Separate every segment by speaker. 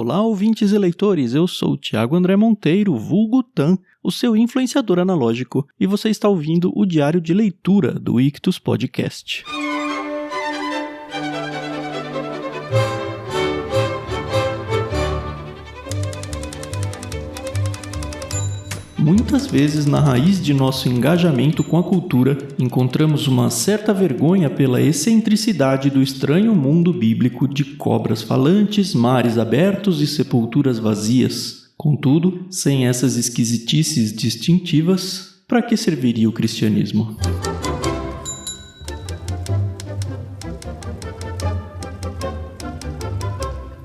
Speaker 1: Olá, ouvintes e leitores, eu sou o Thiago André Monteiro, vulgo Tan, o seu influenciador analógico, e você está ouvindo o Diário de Leitura do Ictus Podcast. Muitas vezes, na raiz de nosso engajamento com a cultura, encontramos uma certa vergonha pela excentricidade do estranho mundo bíblico de cobras falantes, mares abertos e sepulturas vazias. Contudo, sem essas esquisitices distintivas, para que serviria o cristianismo?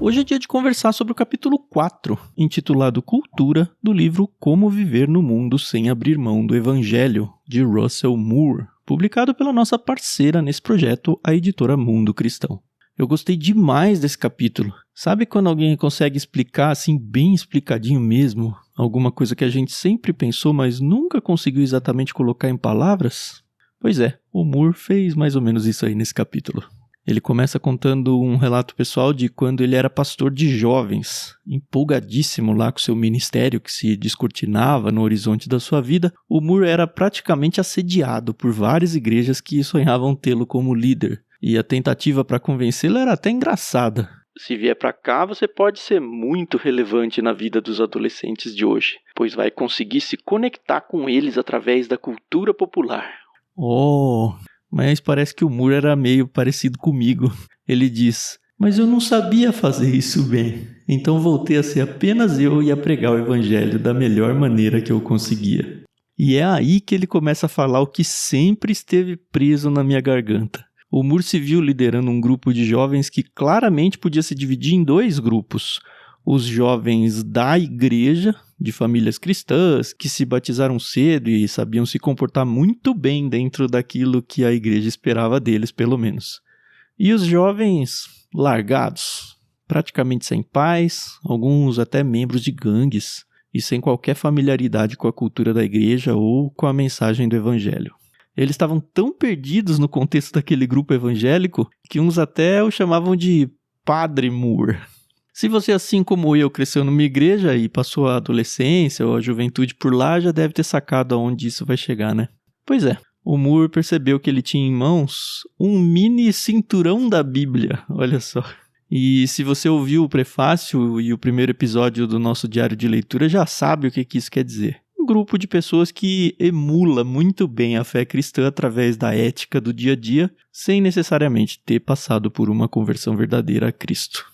Speaker 1: Hoje é dia de conversar sobre o capítulo 4, intitulado Cultura, do livro Como Viver no Mundo Sem Abrir Mão do Evangelho, de Russell Moore, publicado pela nossa parceira nesse projeto, a editora Mundo Cristão. Eu gostei demais desse capítulo. Sabe quando alguém consegue explicar, assim, bem explicadinho mesmo, alguma coisa que a gente sempre pensou, mas nunca conseguiu exatamente colocar em palavras? Pois é, o Moore fez mais ou menos isso aí nesse capítulo. Ele começa contando um relato pessoal de quando ele era pastor de jovens, empolgadíssimo lá com seu ministério que se descortinava no horizonte da sua vida. O Moore era praticamente assediado por várias igrejas que sonhavam tê-lo como líder, e a tentativa para convencê-lo era até engraçada. Se vier para cá, você pode ser muito relevante na vida dos adolescentes de hoje, pois vai conseguir se conectar com eles através da cultura popular. Mas parece que o Moore era meio parecido comigo. Ele diz: mas eu não sabia fazer isso bem, então voltei a ser apenas eu e a pregar o evangelho da melhor maneira que eu conseguia. E é aí que ele começa a falar o que sempre esteve preso na minha garganta. O Moore se viu liderando um grupo de jovens que claramente podia se dividir em dois grupos. Os jovens da igreja, de famílias cristãs, que se batizaram cedo e sabiam se comportar muito bem dentro daquilo que a igreja esperava deles, pelo menos. E os jovens largados, praticamente sem pais, alguns até membros de gangues, e sem qualquer familiaridade com a cultura da igreja ou com a mensagem do evangelho. Eles estavam tão perdidos no contexto daquele grupo evangélico que uns até o chamavam de Padre Moore. Se você, assim como eu, cresceu numa igreja e passou a adolescência ou a juventude por lá, já deve ter sacado aonde isso vai chegar, né? Pois é, o Moore percebeu que ele tinha em mãos um mini cinturão da Bíblia, olha só. E se você ouviu o prefácio e o primeiro episódio do nosso diário de leitura, já sabe o que isso quer dizer. Um grupo de pessoas que emula muito bem a fé cristã através da ética do dia a dia, sem necessariamente ter passado por uma conversão verdadeira a Cristo.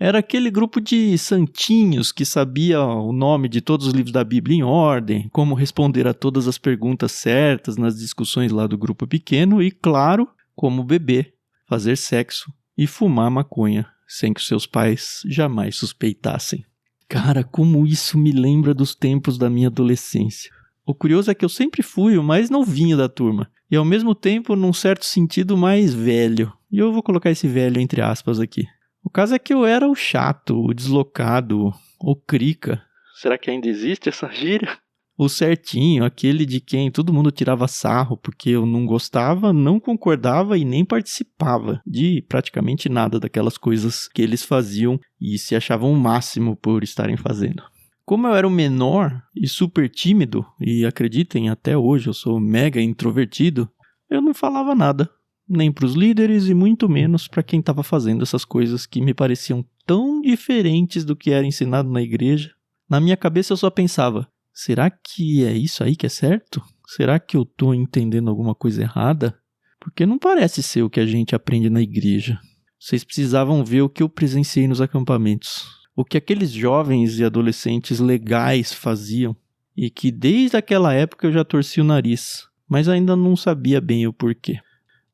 Speaker 1: Era aquele grupo de santinhos que sabia o nome de todos os livros da Bíblia em ordem, como responder a todas as perguntas certas nas discussões lá do grupo pequeno e, claro, como beber, fazer sexo e fumar maconha, sem que seus pais jamais suspeitassem. Cara, como isso me lembra dos tempos da minha adolescência. O curioso é que eu sempre fui o mais novinho da turma, e ao mesmo tempo, num certo sentido, mais velho. E eu vou colocar esse velho entre aspas aqui. O caso é que eu era o chato, o deslocado, o crica. Será que ainda existe essa gíria? O certinho, aquele de quem todo mundo tirava sarro porque eu não gostava, não concordava e nem participava de praticamente nada daquelas coisas que eles faziam e se achavam o máximo por estarem fazendo. Como eu era o menor e super tímido, e acreditem, até hoje eu sou mega introvertido, eu não falava nada. Nem para os líderes e muito menos para quem estava fazendo essas coisas que me pareciam tão diferentes do que era ensinado na igreja. Na minha cabeça eu só pensava, será que é isso aí que é certo? Será que eu estou entendendo alguma coisa errada? Porque não parece ser o que a gente aprende na igreja. Vocês precisavam ver o que eu presenciei nos acampamentos. O que aqueles jovens e adolescentes legais faziam e que desde aquela época eu já torci o nariz, mas ainda não sabia bem o porquê.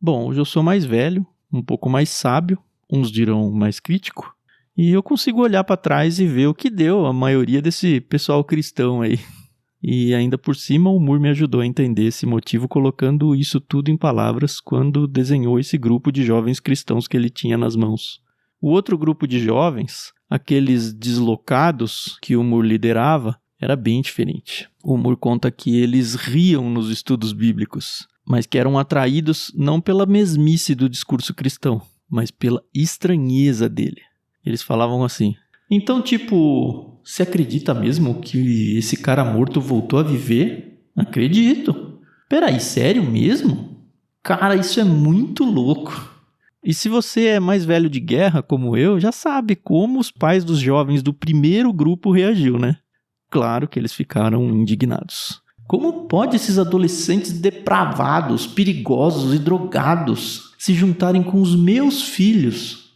Speaker 1: Bom, hoje eu sou mais velho, um pouco mais sábio, uns dirão mais crítico, e eu consigo olhar para trás e ver o que deu a maioria desse pessoal cristão aí. E ainda por cima o Moore me ajudou a entender esse motivo colocando isso tudo em palavras quando desenhou esse grupo de jovens cristãos que ele tinha nas mãos. O outro grupo de jovens, aqueles deslocados que o Moore liderava, era bem diferente. O Moore conta que eles riam nos estudos bíblicos, mas que eram atraídos não pela mesmice do discurso cristão, mas pela estranheza dele. Eles falavam assim: Então, tipo, você acredita mesmo que esse cara morto voltou a viver? Acredito. Peraí, sério mesmo? Cara, isso é muito louco. E se você é mais velho de guerra, como eu, já sabe como os pais dos jovens do primeiro grupo reagiu, né? Claro que eles ficaram indignados. Como pode esses adolescentes depravados, perigosos e drogados se juntarem com os meus filhos?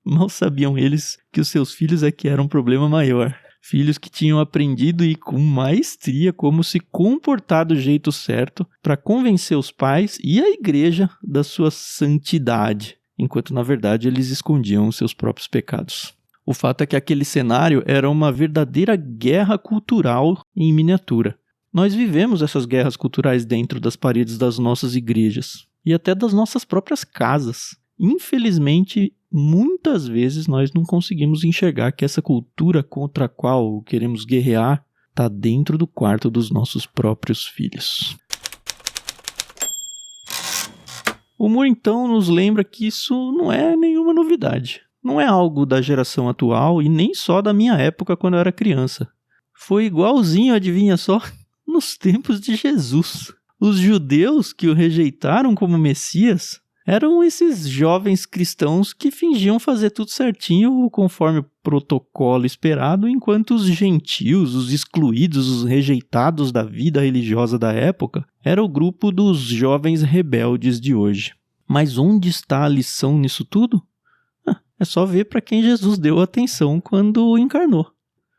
Speaker 1: Mal sabiam eles que os seus filhos é que eram um problema maior. Filhos que tinham aprendido e com maestria como se comportar do jeito certo para convencer os pais e a igreja da sua santidade, enquanto na verdade eles escondiam os seus próprios pecados. O fato é que aquele cenário era uma verdadeira guerra cultural em miniatura. Nós vivemos essas guerras culturais dentro das paredes das nossas igrejas e até das nossas próprias casas. Infelizmente, muitas vezes nós não conseguimos enxergar que essa cultura contra a qual queremos guerrear está dentro do quarto dos nossos próprios filhos. O Moore, então, nos lembra que isso não é nenhuma novidade. Não é algo da geração atual e nem só da minha época quando eu era criança. Foi igualzinho, adivinha só, nos tempos de Jesus. Os judeus que o rejeitaram como Messias eram esses jovens cristãos que fingiam fazer tudo certinho conforme o protocolo esperado, enquanto os gentios, os excluídos, os rejeitados da vida religiosa da época, era o grupo dos jovens rebeldes de hoje. Mas onde está a lição nisso tudo? É só ver para quem Jesus deu atenção quando encarnou.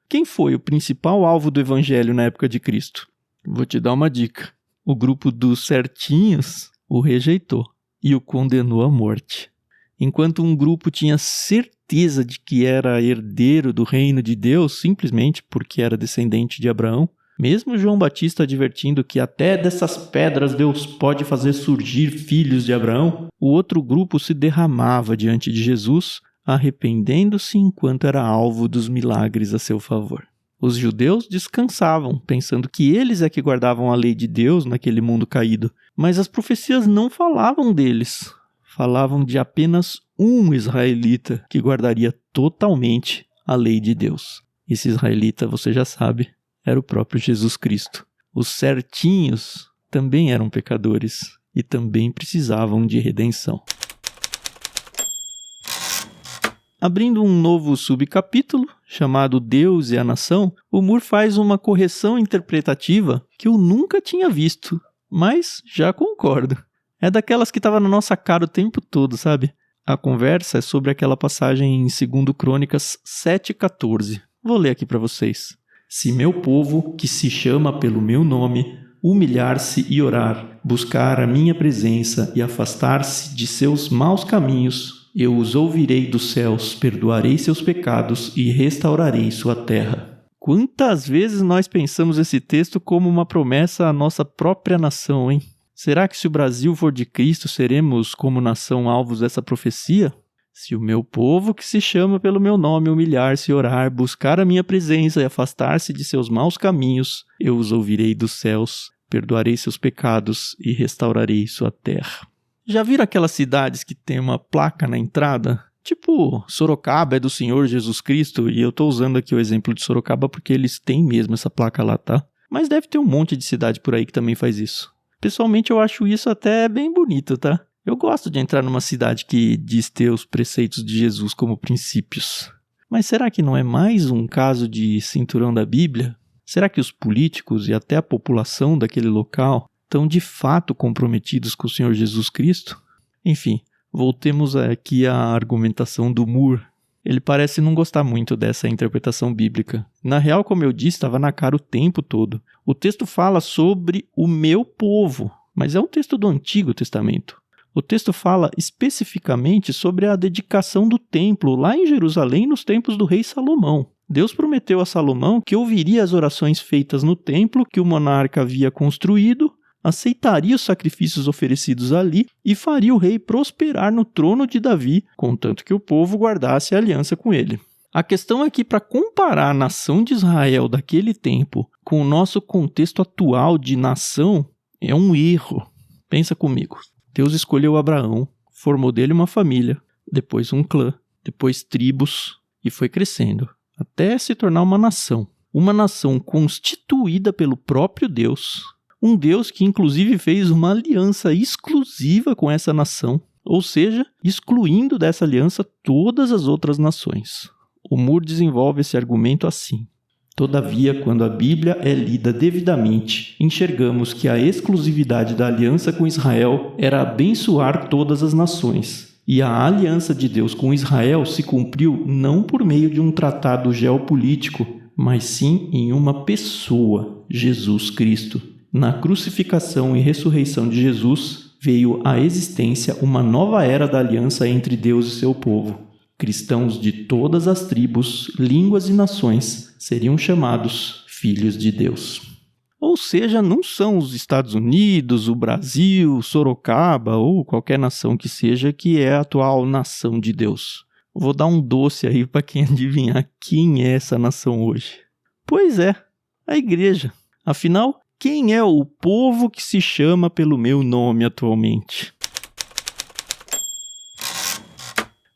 Speaker 1: Quem foi o principal alvo do evangelho na época de Cristo? Vou te dar uma dica. O grupo dos certinhos o rejeitou e o condenou à morte. Enquanto um grupo tinha certeza de que era herdeiro do reino de Deus, simplesmente porque era descendente de Abraão, mesmo João Batista advertindo que até dessas pedras Deus pode fazer surgir filhos de Abraão, o outro grupo se derramava diante de Jesus, arrependendo-se enquanto era alvo dos milagres a seu favor. Os judeus descansavam, pensando que eles é que guardavam a lei de Deus naquele mundo caído, mas as profecias não falavam deles. Falavam de apenas um israelita que guardaria totalmente a lei de Deus. Esse israelita, você já sabe, era o próprio Jesus Cristo. Os certinhos também eram pecadores e também precisavam de redenção. Abrindo um novo subcapítulo, chamado Deus e a Nação, o Moore faz uma correção interpretativa que eu nunca tinha visto, mas já concordo. É daquelas que estava na nossa cara o tempo todo, sabe? A conversa é sobre aquela passagem em 2 Crônicas 7,14. Vou ler aqui para vocês. Se meu povo, que se chama pelo meu nome, humilhar-se e orar, buscar a minha presença e afastar-se de seus maus caminhos, eu os ouvirei dos céus, perdoarei seus pecados e restaurarei sua terra. Quantas vezes nós pensamos esse texto como uma promessa à nossa própria nação, hein? Será que se o Brasil for de Cristo, seremos como nação alvos dessa profecia? Se o meu povo, que se chama pelo meu nome, humilhar-se e orar, buscar a minha presença e afastar-se de seus maus caminhos, eu os ouvirei dos céus, perdoarei seus pecados e restaurarei sua terra. Já viram aquelas cidades que tem uma placa na entrada? Tipo, Sorocaba é do Senhor Jesus Cristo, e eu tô usando aqui o exemplo de Sorocaba porque eles têm mesmo essa placa lá, tá? Mas deve ter um monte de cidade por aí que também faz isso. Pessoalmente eu acho isso até bem bonito, tá? Eu gosto de entrar numa cidade que diz ter os preceitos de Jesus como princípios. Mas será que não é mais um caso de cinturão da Bíblia? Será que os políticos e até a população daquele local estão de fato comprometidos com o Senhor Jesus Cristo? Enfim, voltemos aqui à argumentação do Moore. Ele parece não gostar muito dessa interpretação bíblica. Na real, como eu disse, estava na cara o tempo todo. O texto fala sobre o meu povo, mas é um texto do Antigo Testamento. O texto fala especificamente sobre a dedicação do templo lá em Jerusalém nos tempos do rei Salomão. Deus prometeu a Salomão que ouviria as orações feitas no templo que o monarca havia construído, aceitaria os sacrifícios oferecidos ali e faria o rei prosperar no trono de Davi, contanto que o povo guardasse a aliança com ele. A questão é que, para comparar a nação de Israel daquele tempo com o nosso contexto atual de nação, é um erro. Pensa comigo. Deus escolheu Abraão, formou dele uma família, depois um clã, depois tribos, e foi crescendo, até se tornar uma nação constituída pelo próprio Deus, um Deus que inclusive fez uma aliança exclusiva com essa nação, ou seja, excluindo dessa aliança todas as outras nações. O Moore desenvolve esse argumento assim: todavia, quando a Bíblia é lida devidamente, enxergamos que a exclusividade da aliança com Israel era abençoar todas as nações. E a aliança de Deus com Israel se cumpriu não por meio de um tratado geopolítico, mas sim em uma pessoa, Jesus Cristo. Na crucificação e ressurreição de Jesus, veio à existência uma nova era da aliança entre Deus e seu povo. Cristãos de todas as tribos, línguas e nações seriam chamados filhos de Deus. Ou seja, não são os Estados Unidos, o Brasil, Sorocaba ou qualquer nação que seja que é a atual nação de Deus. Vou dar um doce aí para quem adivinhar quem é essa nação hoje. Pois é, a igreja. Afinal, quem é o povo que se chama pelo meu nome atualmente?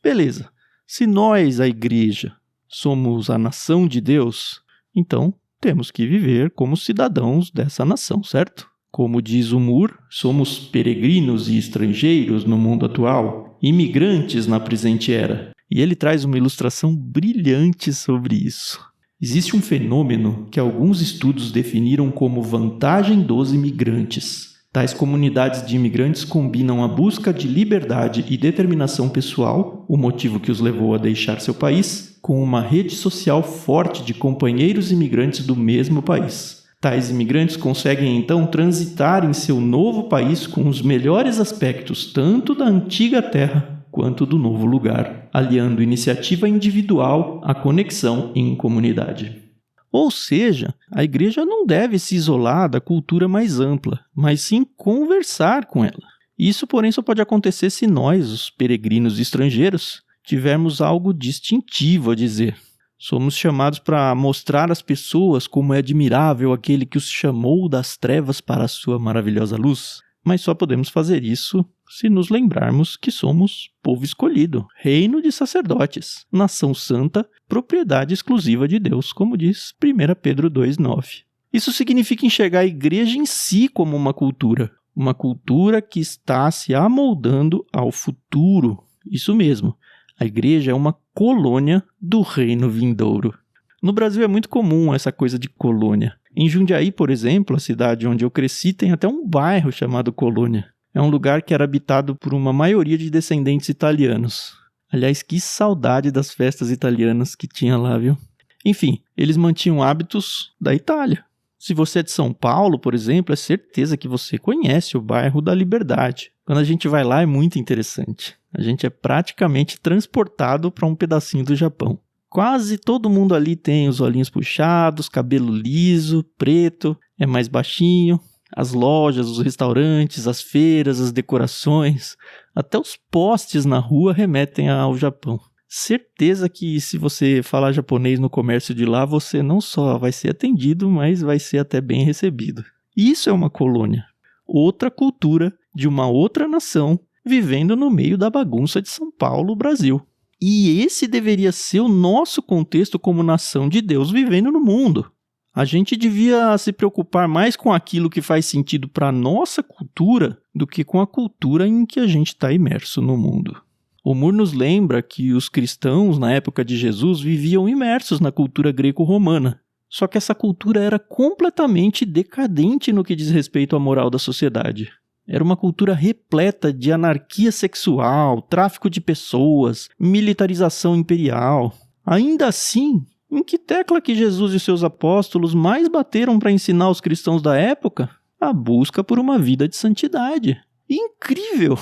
Speaker 1: Beleza. Se nós, a igreja, somos a nação de Deus, então temos que viver como cidadãos dessa nação, certo? Como diz o Moore, somos peregrinos e estrangeiros no mundo atual, imigrantes na presente era. E ele traz uma ilustração brilhante sobre isso. Existe um fenômeno que alguns estudos definiram como vantagem dos imigrantes. Tais comunidades de imigrantes combinam a busca de liberdade e determinação pessoal, o motivo que os levou a deixar seu país, com uma rede social forte de companheiros imigrantes do mesmo país. Tais imigrantes conseguem então transitar em seu novo país com os melhores aspectos tanto da antiga terra quanto do novo lugar, aliando iniciativa individual à conexão em comunidade. Ou seja, a igreja não deve se isolar da cultura mais ampla, mas sim conversar com ela. Isso, porém, só pode acontecer se nós, os peregrinos estrangeiros, tivermos algo distintivo a dizer. Somos chamados para mostrar às pessoas como é admirável aquele que os chamou das trevas para a sua maravilhosa luz. Mas só podemos fazer isso se nos lembrarmos que somos povo escolhido, reino de sacerdotes, nação santa, propriedade exclusiva de Deus, como diz 1 Pedro 2,9. Isso significa enxergar a igreja em si como uma cultura que está se amoldando ao futuro. Isso mesmo, a igreja é uma colônia do reino vindouro. No Brasil é muito comum essa coisa de colônia. Em Jundiaí, por exemplo, a cidade onde eu cresci, tem até um bairro chamado Colônia. É um lugar que era habitado por uma maioria de descendentes italianos. Aliás, que saudade das festas italianas que tinha lá, viu? Enfim, eles mantinham hábitos da Itália. Se você é de São Paulo, por exemplo, é certeza que você conhece o bairro da Liberdade. Quando a gente vai lá é muito interessante. A gente é praticamente transportado para um pedacinho do Japão. Quase todo mundo ali tem os olhinhos puxados, cabelo liso, preto, é mais baixinho. As lojas, os restaurantes, as feiras, as decorações, até os postes na rua remetem ao Japão. Certeza que se você falar japonês no comércio de lá, você não só vai ser atendido, mas vai ser até bem recebido. Isso é uma colônia. Outra cultura de uma outra nação vivendo no meio da bagunça de São Paulo, Brasil. E esse deveria ser o nosso contexto como nação de Deus vivendo no mundo. A gente devia se preocupar mais com aquilo que faz sentido para a nossa cultura do que com a cultura em que a gente está imerso no mundo. O Moore nos lembra que os cristãos, na época de Jesus, viviam imersos na cultura greco-romana. Só que essa cultura era completamente decadente no que diz respeito à moral da sociedade. Era uma cultura repleta de anarquia sexual, tráfico de pessoas, militarização imperial. Ainda assim, em que tecla que Jesus e seus apóstolos mais bateram para ensinar os cristãos da época? A busca por uma vida de santidade. Incrível!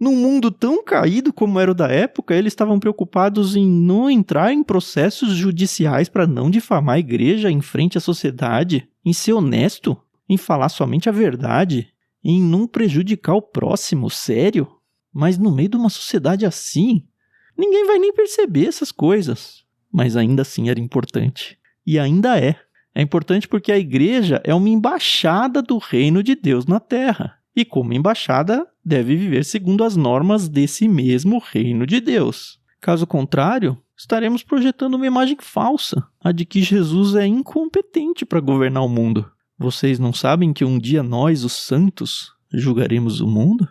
Speaker 1: Num mundo tão caído como era o da época, eles estavam preocupados em não entrar em processos judiciais para não difamar a igreja em frente à sociedade, em ser honesto, em falar somente a verdade, em não prejudicar o próximo, sério? Mas no meio de uma sociedade assim, ninguém vai nem perceber essas coisas. Mas ainda assim era importante. E ainda é. É importante porque a igreja é uma embaixada do reino de Deus na terra. E como embaixada, deve viver segundo as normas desse mesmo reino de Deus. Caso contrário, estaremos projetando uma imagem falsa, a de que Jesus é incompetente para governar o mundo. Vocês não sabem que um dia nós, os santos, julgaremos o mundo?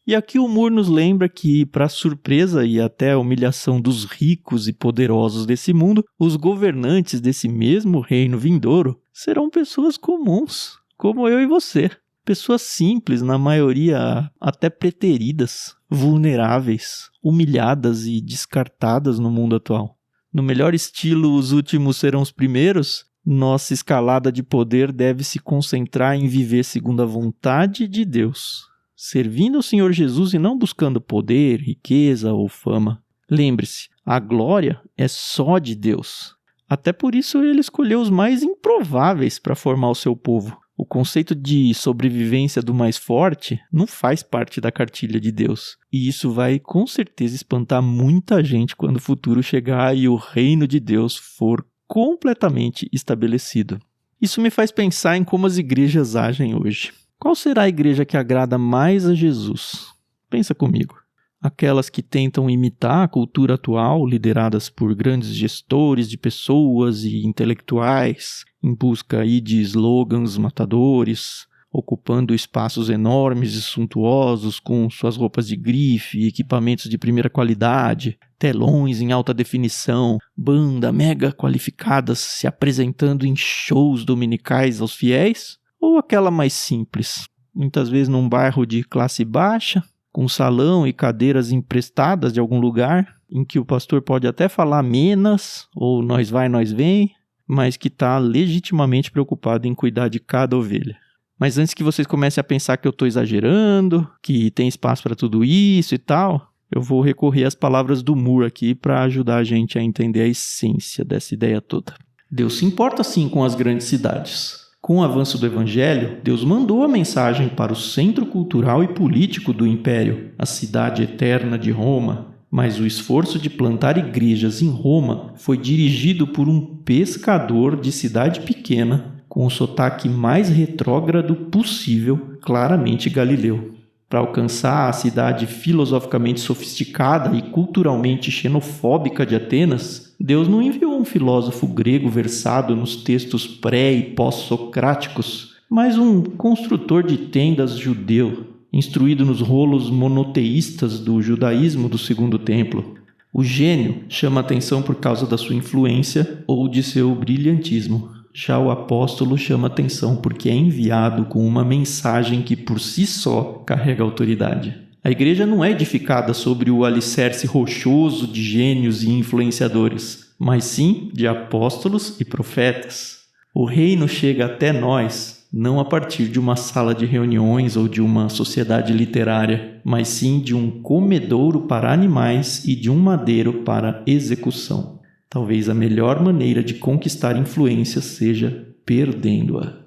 Speaker 1: E aqui o Moore nos lembra que, para surpresa e até a humilhação dos ricos e poderosos desse mundo, os governantes desse mesmo reino vindouro serão pessoas comuns, como eu e você. Pessoas simples, na maioria até preteridas, vulneráveis, humilhadas e descartadas no mundo atual. No melhor estilo os últimos serão os primeiros, nossa escalada de poder deve se concentrar em viver segundo a vontade de Deus, servindo ao Senhor Jesus e não buscando poder, riqueza ou fama. Lembre-se, a glória é só de Deus. Até por isso ele escolheu os mais improváveis para formar o seu povo. O conceito de sobrevivência do mais forte não faz parte da cartilha de Deus. E isso vai com certeza espantar muita gente quando o futuro chegar e o reino de Deus for completamente estabelecido. Isso me faz pensar em como as igrejas agem hoje. Qual será a igreja que agrada mais a Jesus? Pensa comigo. Aquelas que tentam imitar a cultura atual, lideradas por grandes gestores de pessoas e intelectuais, em busca aí de slogans matadores, ocupando espaços enormes e suntuosos com suas roupas de grife, equipamentos de primeira qualidade, telões em alta definição, banda mega qualificadas se apresentando em shows dominicais aos fiéis? Ou aquela mais simples, muitas vezes num bairro de classe baixa, com salão e cadeiras emprestadas de algum lugar, em que o pastor pode até falar menos, ou nós vai, nós vem, mas que está legitimamente preocupado em cuidar de cada ovelha. Mas antes que vocês comecem a pensar que eu estou exagerando, que tem espaço para tudo isso e tal, eu vou recorrer às palavras do Moore aqui para ajudar a gente a entender a essência dessa ideia toda. Deus se importa sim com as grandes cidades. Com o avanço do Evangelho, Deus mandou a mensagem para o centro cultural e político do Império, a cidade eterna de Roma. Mas o esforço de plantar igrejas em Roma foi dirigido por um pescador de cidade pequena, com o sotaque mais retrógrado possível, claramente galileu. Para alcançar a cidade filosoficamente sofisticada e culturalmente xenofóbica de Atenas, Deus não enviou um filósofo grego versado nos textos pré- e pós-socráticos, mas um construtor de tendas judeu, instruído nos rolos monoteístas do judaísmo do Segundo Templo. O gênio chama atenção por causa da sua influência ou de seu brilhantismo. Já o apóstolo chama atenção porque é enviado com uma mensagem que por si só carrega autoridade. A igreja não é edificada sobre o alicerce rochoso de gênios e influenciadores, mas sim de apóstolos e profetas. O reino chega até nós não a partir de uma sala de reuniões ou de uma sociedade literária, mas sim de um comedouro para animais e de um madeiro para execução. Talvez a melhor maneira de conquistar influência seja perdendo-a.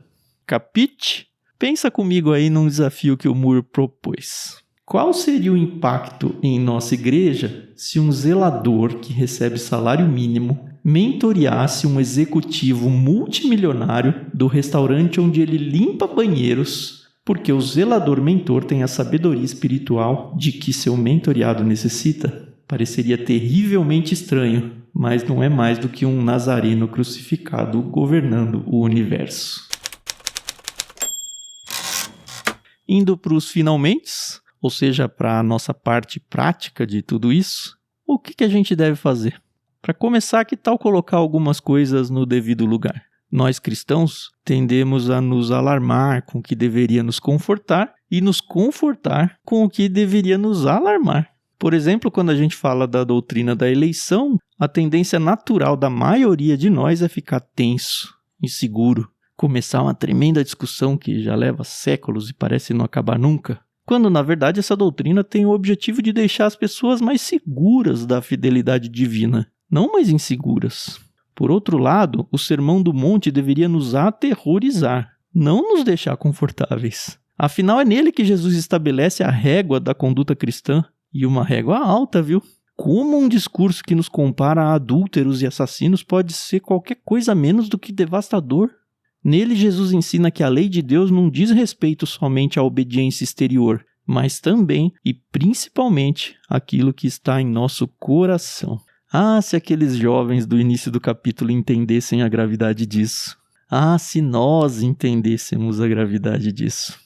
Speaker 1: Capite? Pensa comigo aí num desafio que o Moore propôs. Qual seria o impacto em nossa igreja se um zelador que recebe salário mínimo mentoreasse um executivo multimilionário do restaurante onde ele limpa banheiros, porque o zelador mentor tem a sabedoria espiritual de que seu mentoreado necessita? Pareceria terrivelmente estranho, mas não é mais do que um nazareno crucificado governando o universo. Indo para os finalmentes, ou seja, para a nossa parte prática de tudo isso, o que a gente deve fazer? Para começar, que tal colocar algumas coisas no devido lugar? Nós cristãos tendemos a nos alarmar com o que deveria nos confortar e nos confortar com o que deveria nos alarmar. Por exemplo, quando a gente fala da doutrina da eleição, a tendência natural da maioria de nós é ficar tenso, inseguro, começar uma tremenda discussão que já leva séculos e parece não acabar nunca, quando na verdade essa doutrina tem o objetivo de deixar as pessoas mais seguras da fidelidade divina, não mais inseguras. Por outro lado, o Sermão do Monte deveria nos aterrorizar, não nos deixar confortáveis. Afinal, é nele que Jesus estabelece a régua da conduta cristã. E uma régua alta, viu? Como um discurso que nos compara a adúlteros e assassinos pode ser qualquer coisa menos do que devastador? Nele, Jesus ensina que a lei de Deus não diz respeito somente à obediência exterior, mas também e principalmente aquilo que está em nosso coração. Ah, se aqueles jovens do início do capítulo entendessem a gravidade disso. Ah, se nós entendêssemos a gravidade disso.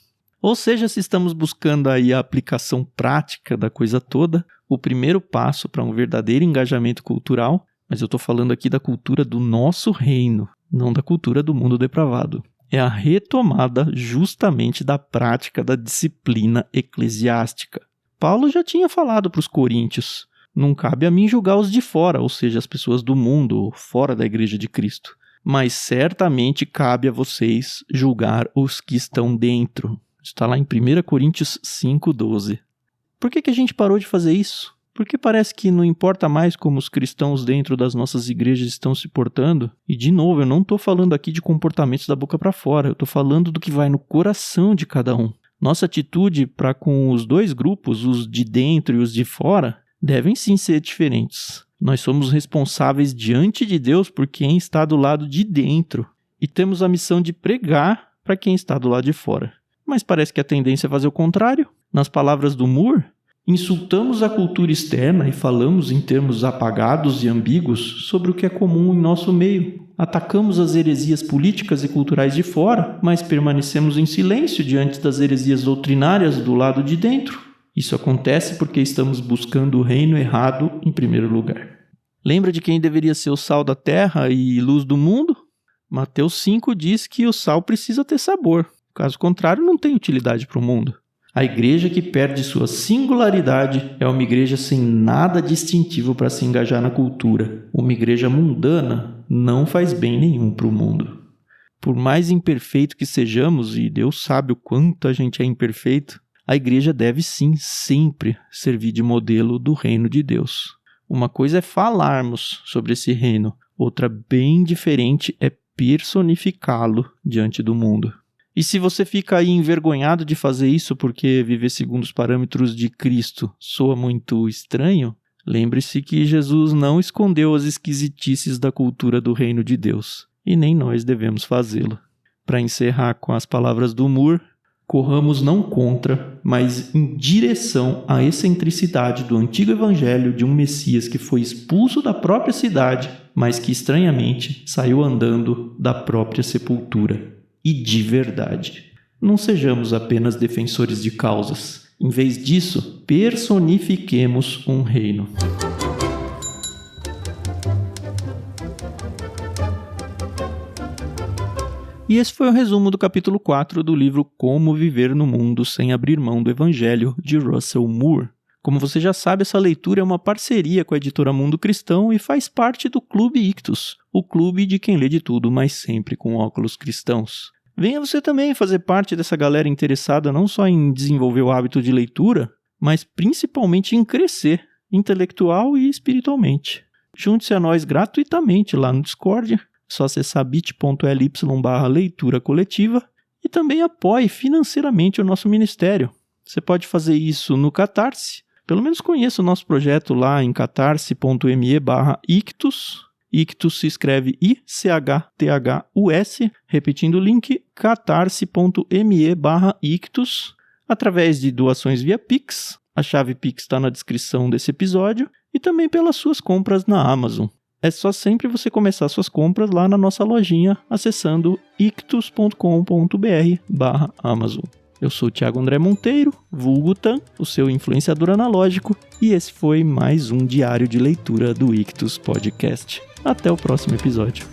Speaker 1: Ou seja, se estamos buscando aí a aplicação prática da coisa toda, o primeiro passo para um verdadeiro engajamento cultural, mas eu estou falando aqui da cultura do nosso reino, não da cultura do mundo depravado, é a retomada justamente da prática da disciplina eclesiástica. Paulo já tinha falado para os coríntios, não cabe a mim julgar os de fora, ou seja, as pessoas do mundo, fora da igreja de Cristo, mas certamente cabe a vocês julgar os que estão dentro. Está lá em 1 Coríntios 5,12. Por que a gente parou de fazer isso? Porque parece que não importa mais como os cristãos dentro das nossas igrejas estão se portando. E, de novo, eu não estou falando aqui de comportamentos da boca para fora. Eu estou falando do que vai no coração de cada um. Nossa atitude para com os dois grupos, os de dentro e os de fora, devem sim ser diferentes. Nós somos responsáveis diante de Deus por quem está do lado de dentro. E temos a missão de pregar para quem está do lado de fora. Mas parece que a tendência é fazer o contrário. Nas palavras do Moore, insultamos a cultura externa e falamos em termos apagados e ambíguos sobre o que é comum em nosso meio. Atacamos as heresias políticas e culturais de fora, mas permanecemos em silêncio diante das heresias doutrinárias do lado de dentro. Isso acontece porque estamos buscando o reino errado em primeiro lugar. Lembra de quem deveria ser o sal da terra e luz do mundo? Mateus 5 diz que o sal precisa ter sabor. Caso contrário, não tem utilidade para o mundo. A igreja que perde sua singularidade é uma igreja sem nada distintivo para se engajar na cultura. Uma igreja mundana não faz bem nenhum para o mundo. Por mais imperfeito que sejamos, e Deus sabe o quanto a gente é imperfeito, a igreja deve sim sempre servir de modelo do reino de Deus. Uma coisa é falarmos sobre esse reino, outra bem diferente é personificá-lo diante do mundo. E se você fica aí envergonhado de fazer isso porque viver segundo os parâmetros de Cristo soa muito estranho, lembre-se que Jesus não escondeu as esquisitices da cultura do reino de Deus, e nem nós devemos fazê-lo. Para encerrar com as palavras do Moore, corramos não contra, mas em direção à excentricidade do antigo evangelho de um Messias que foi expulso da própria cidade, mas que estranhamente saiu andando da própria sepultura. E de verdade. Não sejamos apenas defensores de causas. Em vez disso, personifiquemos um reino. E esse foi o resumo do capítulo 4 do livro Como Viver no Mundo Sem Abrir Mão do Evangelho, de Russell Moore. Como você já sabe, essa leitura é uma parceria com a editora Mundo Cristão e faz parte do Clube Ictus, o clube de quem lê de tudo, mas sempre com óculos cristãos. Venha você também fazer parte dessa galera interessada não só em desenvolver o hábito de leitura, mas principalmente em crescer, intelectual e espiritualmente. Junte-se a nós gratuitamente lá no Discord, é só acessar bit.ly/leitura coletiva e também apoie financeiramente o nosso ministério. Você pode fazer isso no Catarse. Pelo menos conheça o nosso projeto lá em catarse.me/ictus. Ictus se escreve ICHTHUS. Repetindo o link, catarse.me/ictus. Através de doações via Pix. A chave Pix está na descrição desse episódio. E também pelas suas compras na Amazon. É só sempre você começar suas compras lá na nossa lojinha acessando ictus.com.br/Amazon. Eu sou o Thiago André Monteiro, vulgo Tan, o seu influenciador analógico, e esse foi mais um diário de leitura do Ictus Podcast. Até o próximo episódio.